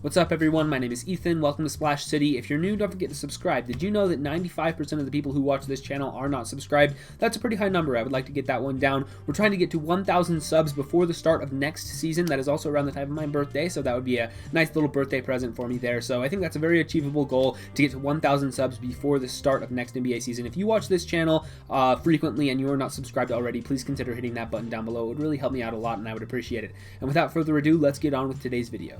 What's up, everyone? My name is Ethan. Welcome to Splash City. If you're new, don't forget to subscribe. Did you know that 95% of the people who watch this channel are not subscribed? That's a pretty high number. I would like to get that one down. We're trying to get to 1,000 subs before the start of next season. That is also around the time of my birthday, so that would be a nice little birthday present for me there. So I think that's a very achievable goal to get to 1,000 subs before the start of next NBA season. If you watch this channel frequently and you are not subscribed already, please consider hitting that button down below. It would really help me out a lot, and I would appreciate it. And without further ado, let's get on with today's video.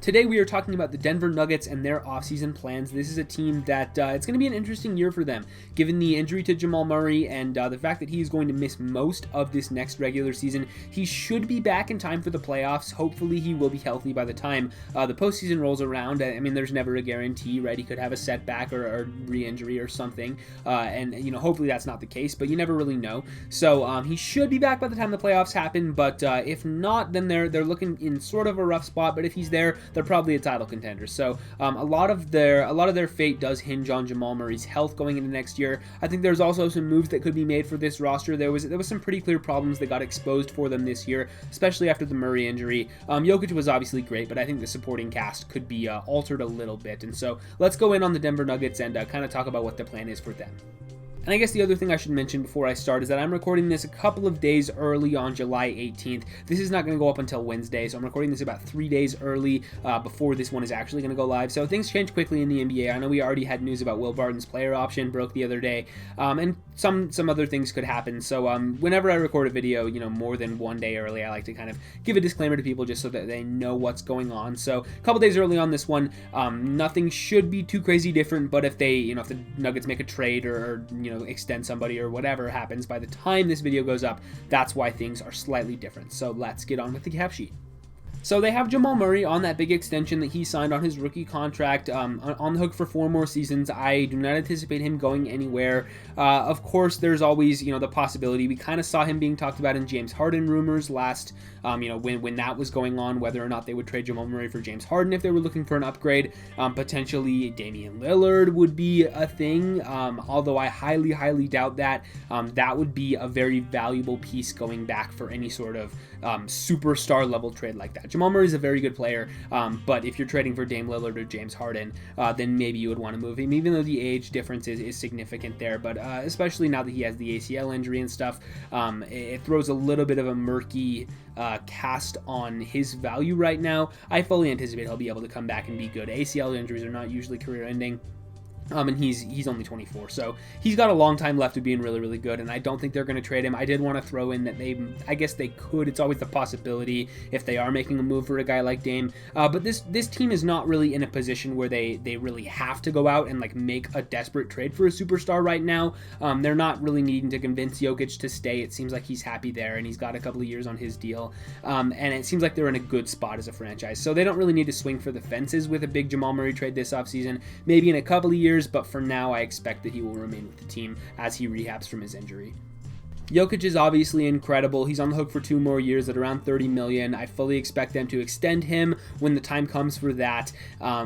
Today we are talking about the Denver Nuggets and their offseason plans. This is a team that it's going to be an interesting year for them, given the injury to Jamal Murray and the fact that he is going to miss most of this next regular season. He should be back in time for the playoffs. Hopefully he will be healthy by the time the postseason rolls around. I mean, there's never a guarantee, right? He could have a setback or re-injury or something, and you know, hopefully that's not the case, but you never really know. So he should be back by the time the playoffs happen, but if not, then they're looking in sort of a rough spot. But if he's there, they're probably a title contender. So a lot of their fate does hinge on Jamal Murray's health going into next year. I think there's also some moves that could be made for this roster. There was some pretty clear problems that got exposed for them this year, especially after the Murray injury. Jokic was obviously great, but I think the supporting cast could be altered a little bit. And so let's go in on the Denver Nuggets and kind of talk about what the plan is for them. And I guess the other thing I should mention before I start is that I'm recording this a couple of days early on July 18th. This is not going to go up until Wednesday, so I'm recording this about 3 days early before this one is actually going to go live. So things change quickly in the NBA. I know we already had news about Will Barton's player option broke the other day, and some other things could happen. So whenever I record a video, you know, more than 1 day early, I like to kind of give a disclaimer to people just so that they know what's going on. So a couple days early on this one, nothing should be too crazy different. But if the Nuggets make a trade or extend somebody or whatever happens by the time this video goes up, that's why things are slightly different. So let's get on with the cap sheet. So they have Jamal Murray on that big extension that he signed on his rookie contract, on the hook for 4 more seasons. I do not anticipate him going anywhere. Of course, there's always, the possibility. We kind of saw him being talked about in James Harden rumors last, when that was going on, whether or not they would trade Jamal Murray for James Harden if they were looking for an upgrade. Potentially Damian Lillard would be a thing, although I highly, highly doubt that. That would be a very valuable piece going back for any sort of superstar level trade like that. Jamal Murray is a very good player, but if you're trading for Dame Lillard or James Harden, then maybe you would want to move him, even though the age difference is significant there. But especially now that he has the ACL injury and stuff, it throws a little bit of a murky cast on his value right now. I fully anticipate he'll be able to come back and be good. ACL injuries are not usually career-ending. And he's only 24, so he's got a long time left of being really, really good, and I don't think they're going to trade him. I did want to throw in that I guess they could. It's always the possibility if they are making a move for a guy like Dame. But this team is not really in a position where they really have to go out and make a desperate trade for a superstar right now. They're not really needing to convince Jokic to stay. It seems like he's happy there, and he's got a couple of years on his deal. And it seems like they're in a good spot as a franchise, so they don't really need to swing for the fences with a big Jamal Murray trade this offseason. Maybe in a couple of years, but for now, I expect that he will remain with the team as he rehabs from his injury. Jokic is obviously incredible. He's on the hook for 2 more years at around $30 million. I fully expect them to extend him when the time comes for that,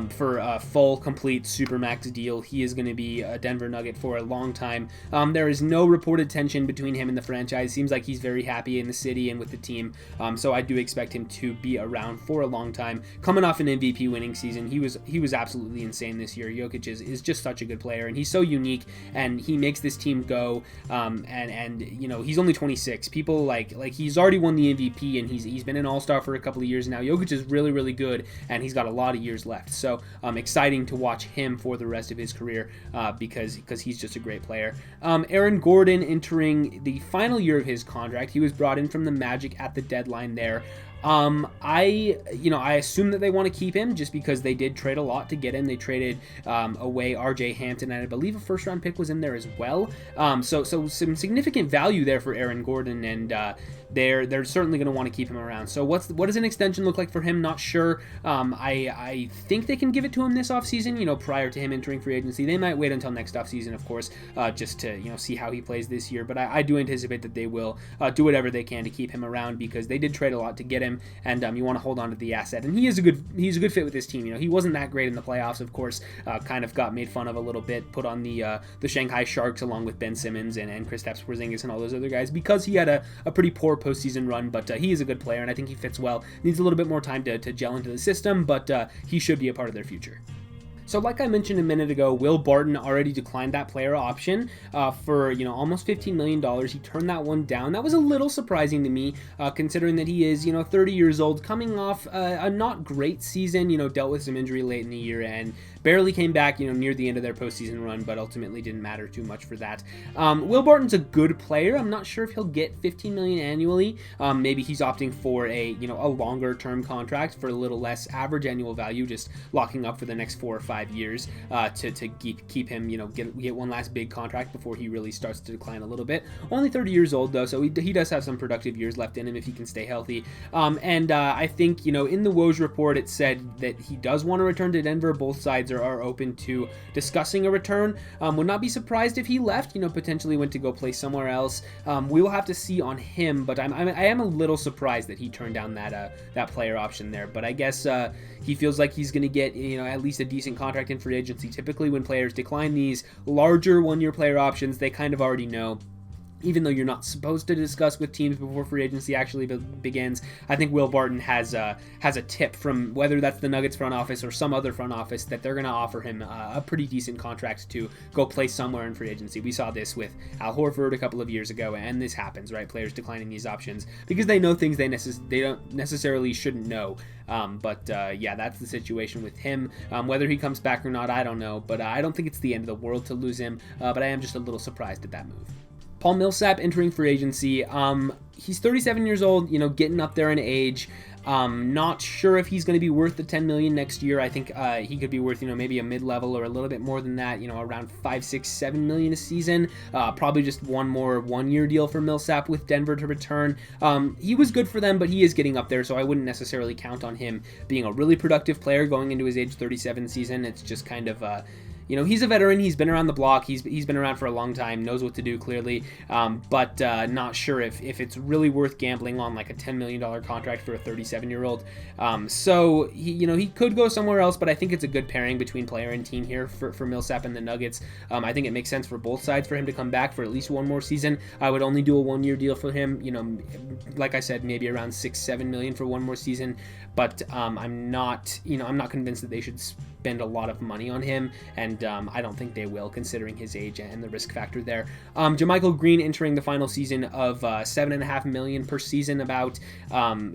for a full, complete Supermax deal. He is going to be a Denver Nugget for a long time. There is no reported tension between him and the franchise. Seems like he's very happy in the city and with the team, so I do expect him to be around for a long time. Coming off an MVP winning season, he was absolutely insane this year. Jokic is just such a good player, and he's so unique, and he makes this team go, he's only 26. People like he's already won the MVP, and he's been an all-star for a couple of years now. Jokic is really, really good, and he's got a lot of years left. So exciting to watch him for the rest of his career because he's just a great player. Aaron Gordon entering the final year of his contract. He was brought in from the Magic at the deadline there. I assume that they want to keep him just because they did trade a lot to get him. They traded away RJ Hampton, and I believe a first-round pick was in there as well. So some significant value there for Aaron Gordon, and they're certainly going to want to keep him around. So what does an extension look like for him? Not sure. I think they can give it to him this offseason, prior to him entering free agency. They might wait until next offseason, of course, just to see how he plays this year. But I do anticipate that they will do whatever they can to keep him around because they did trade a lot to get him, and you want to hold on to the asset. And he's a good fit with this team. He wasn't that great in the playoffs, of course. Kind of got made fun of a little bit, put on the Shanghai Sharks along with Ben Simmons and Kristaps Porzingis and all those other guys because he had a pretty poor postseason run, but he is a good player, and I think he fits well. Needs a little bit more time to gel into the system, but he should be a part of their future. So like I mentioned a minute ago, Will Barton already declined that player option for, almost $15 million. He turned that one down. That was a little surprising to me, considering that he is, 30 years old, coming off a not great season, dealt with some injury late in the year and barely came back, near the end of their postseason run, but ultimately didn't matter too much for that. Will Barton's a good player. I'm not sure if he'll get $15 million annually. Maybe he's opting for a longer term contract for a little less average annual value, just locking up for the next 4 or 5 years to keep him, get one last big contract before he really starts to decline a little bit. Only 30 years old though, so he does have some productive years left in him if he can stay healthy. And I think, in the Woj report, it said that he does want to return to Denver. Both sides are open to discussing a return. Would not be surprised if he left, potentially went to go play somewhere else. We will have to see on him, but I am a little surprised that he turned down that player option there. But I guess he feels like he's going to get, at least a decent contract in free agency. Typically when players decline these larger one-year player options, they kind of already know, even though you're not supposed to discuss with teams before free agency actually begins. I think Will Barton has a tip from whether that's the Nuggets front office or some other front office that they're going to offer him a pretty decent contract to go play somewhere in free agency. We saw this with Al Horford a couple of years ago, and this happens, right? Players declining these options because they know things they don't necessarily shouldn't know. Yeah, that's the situation with him. Whether he comes back or not, I don't know, but I don't think it's the end of the world to lose him, but I am just a little surprised at that move. Paul Millsap entering free agency. He's 37 years old, getting up there in age. Not sure if he's going to be worth the $10 million next year. I think he could be worth, maybe a mid-level or a little bit more than that, around $5, $6, $7 million a season. Probably just one more one-year deal for Millsap with Denver to return. He was good for them, but he is getting up there, so I wouldn't necessarily count on him being a really productive player going into his age 37 season. It's just kind of he's a veteran. He's been around the block. He's been around for a long time, knows what to do clearly, but not sure if it's really worth gambling on like a $10 million contract for a 37-year-old. So he could go somewhere else, but I think it's a good pairing between player and team here for Millsap and the Nuggets. I think it makes sense for both sides for him to come back for at least one more season. I would only do a one-year deal for him. Like I said, maybe around $6-7 million for one more season, but I'm not convinced that they should spend a lot of money on him, and I don't think they will, considering his age and the risk factor there. JaMychal Green entering the final season of $7.5 million per season.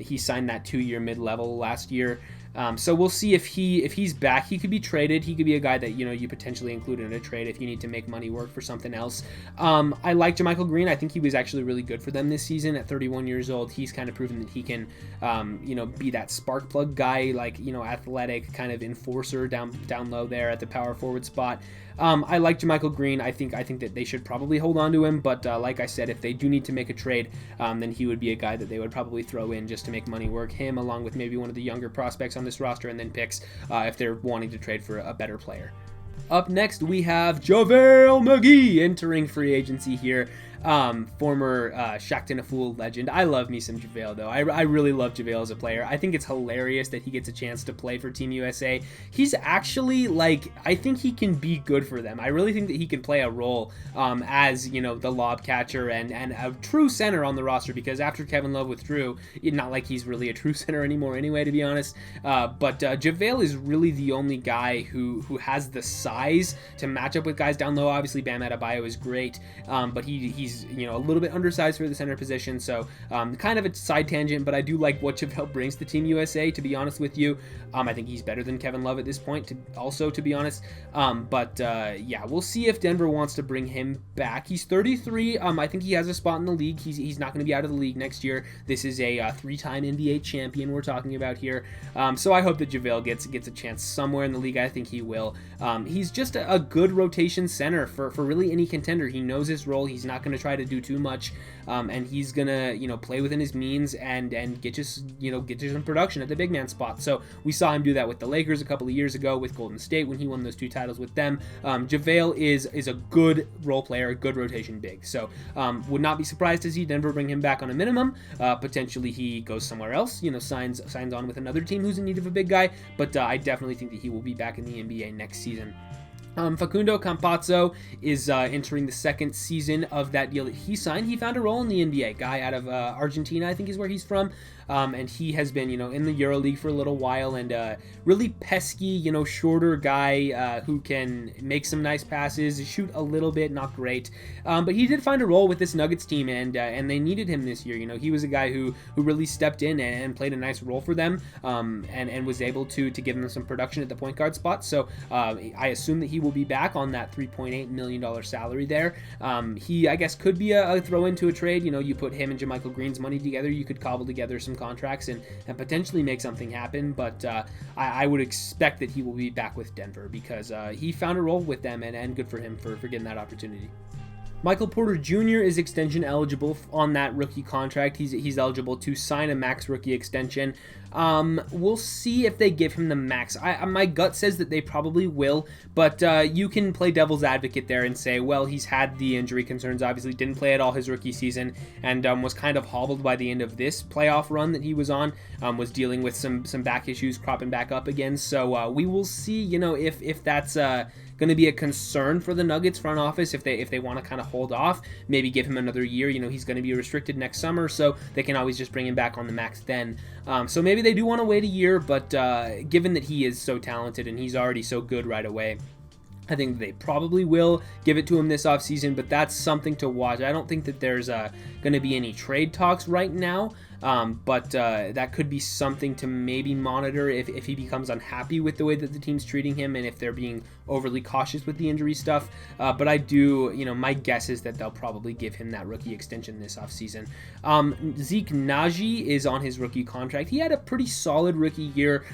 He signed that 2-year mid-level last year. So we'll see if he's back. He could be traded. He could be a guy that you potentially include in a trade if you need to make money work for something else. I like JaMychal Green. I think he was actually really good for them this season. At 31 years old, he's kind of proven that he can be that spark plug guy, like athletic kind of enforcer down low there at the power forward spot. I like JaMychal Green. I think that they should probably hold on to him, but like I said, if they do need to make a trade, then he would be a guy that they would probably throw in just to make money work. Him along with maybe one of the younger prospects on this roster, and then picks if they're wanting to trade for a better player. Up next, we have JaVale McGee entering free agency here. Former Shaqtin' a Fool legend. I love me some JaVale, though. I really love JaVale as a player. I think it's hilarious that he gets a chance to play for Team USA. He's actually, I think he can be good for them. I really think that he can play a role as, the lob catcher and a true center on the roster, because after Kevin Love withdrew, not like he's really a true center anymore anyway, to be honest. But JaVale is really the only guy who has the size to match up with guys down low. Obviously, Bam Adebayo is great, but he's a little bit undersized for the center position, so kind of a side tangent, but I do like what JaVale brings to Team USA, to be honest with you. I think he's better than Kevin Love at this point, to be honest. Yeah, we'll see if Denver wants to bring him back. He's 33. I think he has a spot in the league. He's not going to be out of the league next year. This is a 3-time NBA champion we're talking about here. So I hope that JaVale gets a chance somewhere in the league. I think he will. He's just a good rotation center for really any contender. He knows his role. He's not going to try to do too much, and he's gonna play within his means and get you some production at the big man spot. So we saw him do that with the Lakers a couple of years ago with Golden State when he won those 2 titles with them. JaVale is a good role player, a good rotation big. So would not be surprised to see Denver bring him back on a minimum. Potentially he goes somewhere else, signs on with another team who's in need of a big guy. But I definitely think that he will be back in the NBA next season. Facundo Campazzo is entering the second season of that deal that he signed. He found a role in the NBA. Guy out of Argentina, I think is where he's from. And he has been, in the EuroLeague for a little while, and really pesky, shorter guy who can make some nice passes, shoot a little bit, not great. But he did find a role with this Nuggets team, and they needed him this year. He was a guy who really stepped in and played a nice role for them, and was able to give them some production at the point guard spot. So I assume that he will be back on that $3.8 million salary there. He, I guess, could be a throw into a trade. You put him and JaMychal Green's money together, you could cobble together some contracts and potentially make something happen, but I would expect that he will be back with Denver because he found a role with them, and good for him for getting that opportunity. Michael Porter Jr. is extension eligible on that rookie contract. He's eligible to sign a max rookie extension. We'll see if they give him the max. My gut says that they probably will, but you can play devil's advocate there and say, well, he's had the injury concerns, obviously didn't play at all his rookie season, and was kind of hobbled by the end of this playoff run that he was on, was dealing with some back issues cropping back up again. So we will see, if that's going to be a concern for the Nuggets front office if they want to kind of hold off, maybe give him another year. He's going to be restricted next summer, so they can always just bring him back on the max then. So maybe they do want to wait a year, but given that he is so talented and he's already so good right away, I think they probably will give it to him this offseason, but that's something to watch. I don't think that there's going to be any trade talks right now, but that could be something to maybe monitor if he becomes unhappy with the way that the team's treating him and if they're being overly cautious with the injury stuff. But I do, my guess is that they'll probably give him that rookie extension this offseason. Zeke Naji is on his rookie contract. He had a pretty solid rookie year.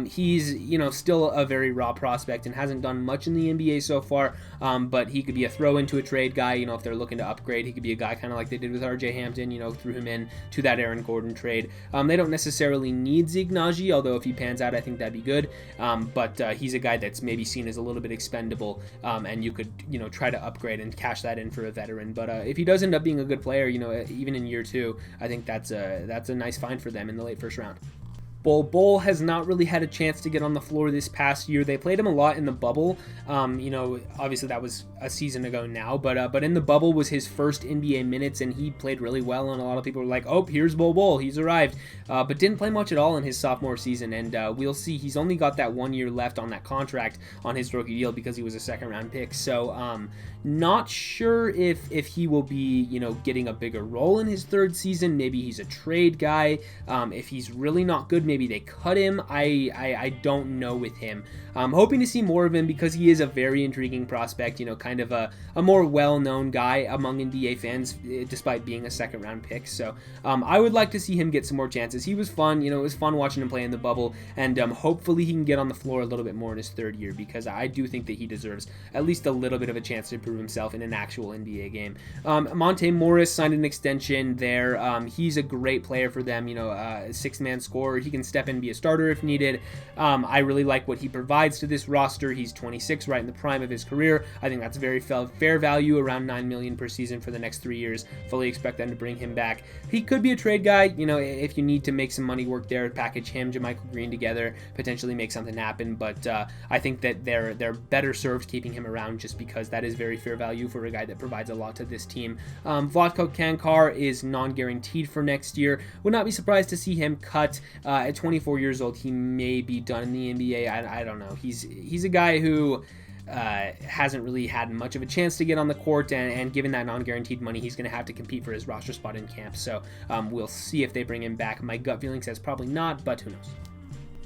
He's, still a very raw prospect and hasn't done much in the NBA so far, but he could be a throw into a trade guy. If they're looking to upgrade, he could be a guy kind of like they did with RJ Hampton, threw him in to that Aaron Gordon trade. They don't necessarily need Zeke Naji, although if he pans out, I think that'd be good. But he's a guy that's maybe seen as a little bit expendable, and you could, try to upgrade and cash that in for a veteran. But if he does end up being a good player, even in year two, I think that's a nice find for them in the late first round. Bol has not really had a chance to get on the floor this past year. They played him a lot in the bubble. Obviously that was a season ago now, but in the bubble was his first NBA minutes, and he played really well, and a lot of people were like, oh, here's Bol, he's arrived, but didn't play much at all in his sophomore season, and we'll see. He's only got that 1 year left on that contract on his rookie deal because he was a second round pick, so not sure if he will be, getting a bigger role in his third season. Maybe he's a trade guy. If he's really not good, maybe they cut him. I don't know with him. I'm hoping to see more of him because he is a very intriguing prospect, kind of a more well-known guy among NBA fans, despite being a second-round pick. So I would like to see him get some more chances. He was fun, it was fun watching him play in the bubble, and hopefully he can get on the floor a little bit more in his third year because I do think that he deserves at least a little bit of a chance to prove himself in an actual NBA game. Monte Morris signed an extension there. He's a great player for them, a six-man scorer. He can step in and be a starter if needed. I really like what he provides to this roster. He's 26, right in the prime of his career. I think that's very fair value, around $9 million per season for the next 3 years. Fully expect them to bring him back. He could be a trade guy, if you need to make some money work there, package him, JaMychal Green together, potentially make something happen. But I think that they're better served keeping him around just because that is very fair value for a guy that provides a lot to this team. Vlatko Kankar is non-guaranteed for next year. Would not be surprised to see him cut at 24 years old. He may be done in the NBA. I don't know. He's a guy who hasn't really had much of a chance to get on the court, and given that non-guaranteed money, he's going to have to compete for his roster spot in camp. So we'll see if they bring him back. My gut feeling says probably not, but who knows.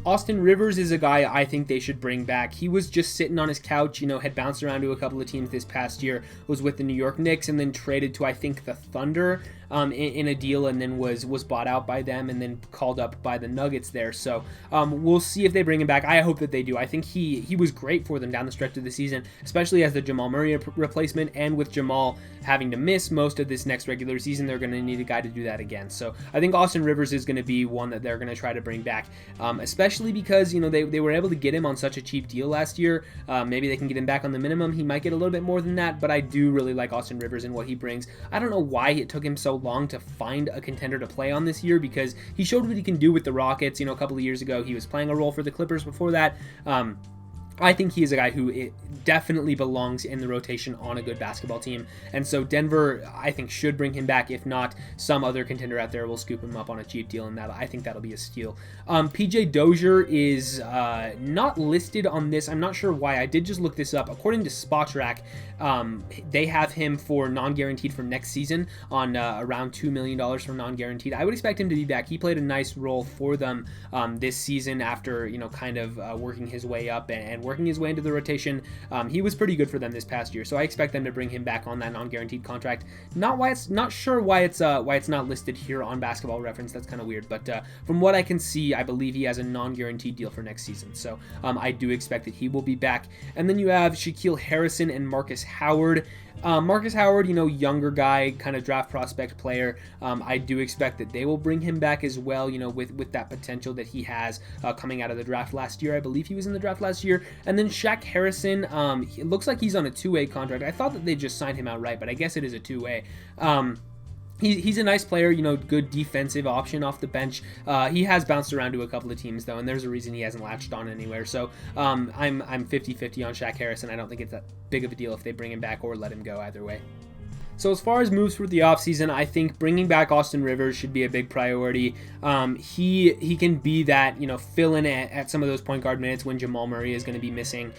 Austin Rivers is a guy I think they should bring back. He was just sitting on his couch, had bounced around to a couple of teams this past year, was with the New York Knicks, and then traded to, I think, the Thunder in a deal, and then was bought out by them and then called up by the Nuggets there. So we'll see if they bring him back. I hope that they do. I think he was great for them down the stretch of the season, especially as the Jamal Murray replacement, and with Jamal having to miss most of this next regular season, they're going to need a guy to do that again. So I think Austin Rivers is going to be one that they're going to try to bring back, especially because, they were able to get him on such a cheap deal last year. Maybe they can get him back on the minimum. He might get a little bit more than that, but I do really like Austin Rivers and what he brings. I don't know why it took him so long to find a contender to play on this year, because he showed what he can do with the Rockets. A couple of years ago, he was playing a role for the Clippers before that. I think he is a guy who definitely belongs in the rotation on a good basketball team. And so Denver, I think, should bring him back. If not, some other contender out there will scoop him up on a cheap deal, and I think that'll be a steal. PJ Dozier is not listed on this. I'm not sure why. I did just look this up. According to Spotrac, they have him for non-guaranteed for next season on around $2 million for non-guaranteed. I would expect him to be back. He played a nice role for them this season after, kind of working his way up and working his way into the rotation. He was pretty good for them this past year, so I expect them to bring him back on that non-guaranteed contract. Not sure why it's not listed here on Basketball Reference. That's kind of weird, but from what I can see, I believe he has a non-guaranteed deal for next season. So I do expect that he will be back. And then you have Shaquille Harrison and Marcus Howard. Marcus Howard, younger guy, kind of draft prospect player. I do expect that they will bring him back as well, with that potential that he has coming out of the draft last year. I believe he was in the draft last year. And then Shaq Harrison, it looks like he's on a two-way contract. I thought that they just signed him outright, but I guess it is a two-way. He's a nice player, good defensive option off the bench. He has bounced around to a couple of teams, though, and there's a reason he hasn't latched on anywhere. So I'm 50-50 on Shaq Harrison. I don't think it's that big of a deal if they bring him back or let him go either way. So as far as moves for the offseason, I think bringing back Austin Rivers should be a big priority. He can be that, fill in at some of those point guard minutes when Jamal Murray is going to be missing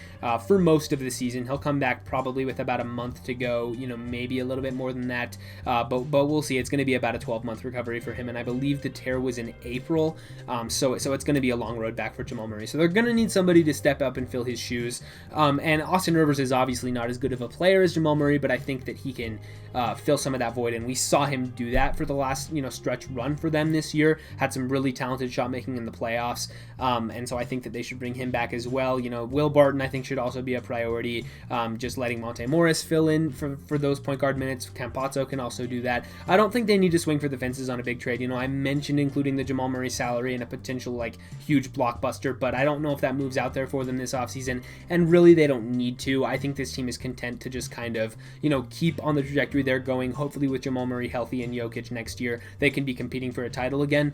for most of the season. He'll come back probably with about a month to go, maybe a little bit more than that. But we'll see. It's going to be about a 12-month recovery for him, and I believe the tear was in April. So it's going to be a long road back for Jamal Murray. So they're going to need somebody to step up and fill his shoes. And Austin Rivers is obviously not as good of a player as Jamal Murray, but I think that he can fill some of that void, and we saw him do that for the last stretch run for them this year. Had some really talented shot making in the playoffs, and so I think that they should bring him back as well. Will Barton I think should also be a priority. Just letting Monte Morris fill in for those point guard minutes. Campazzo can also do that. I don't think they need to swing for the fences on a big trade. I mentioned including the Jamal Murray salary and a potential huge blockbuster, but I don't know if that moves out there for them this offseason, and really they don't need to. I think this team is content to just kind of keep on the trajectory they're going. Hopefully with Jamal Murray healthy and Jokic next year, they can be competing for a title again,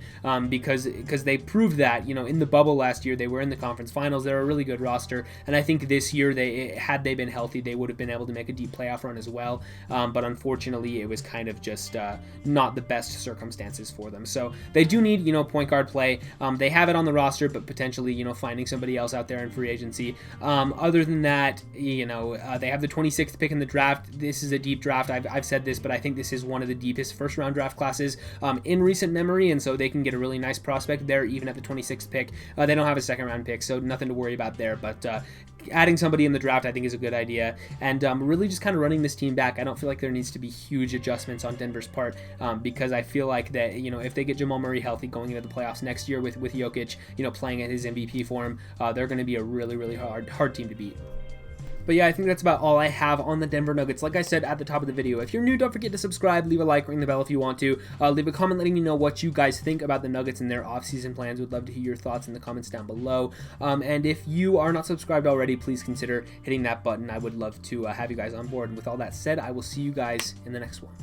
because they proved that in the bubble last year they were in the conference finals. They're a really good roster, and I think this year had they been healthy, they would have been able to make a deep playoff run as well, but unfortunately it was kind of just not the best circumstances for them. So they do need point guard play. They have it on the roster, but potentially finding somebody else out there in free agency. Other than that, they have the 26th pick in the draft. This is a deep draft. I've said this, but I think this is one of the deepest first round draft classes in recent memory, and so they can get a really nice prospect there even at the 26th pick. They don't have a second round pick, so nothing to worry about there, but adding somebody in the draft I think is a good idea, and really just kind of running this team back. I don't feel like there needs to be huge adjustments on Denver's part, because I feel like that if they get Jamal Murray healthy going into the playoffs next year with Jokic playing at his MVP form, they're going to be a really hard team to beat. But yeah, I think that's about all I have on the Denver Nuggets. Like I said at the top of the video, if you're new, don't forget to subscribe, leave a like, ring the bell if you want to. Leave a comment letting me know what you guys think about the Nuggets and their offseason plans. Would love to hear your thoughts in the comments down below. And if you are not subscribed already, please consider hitting that button. I would love to have you guys on board. And with all that said, I will see you guys in the next one.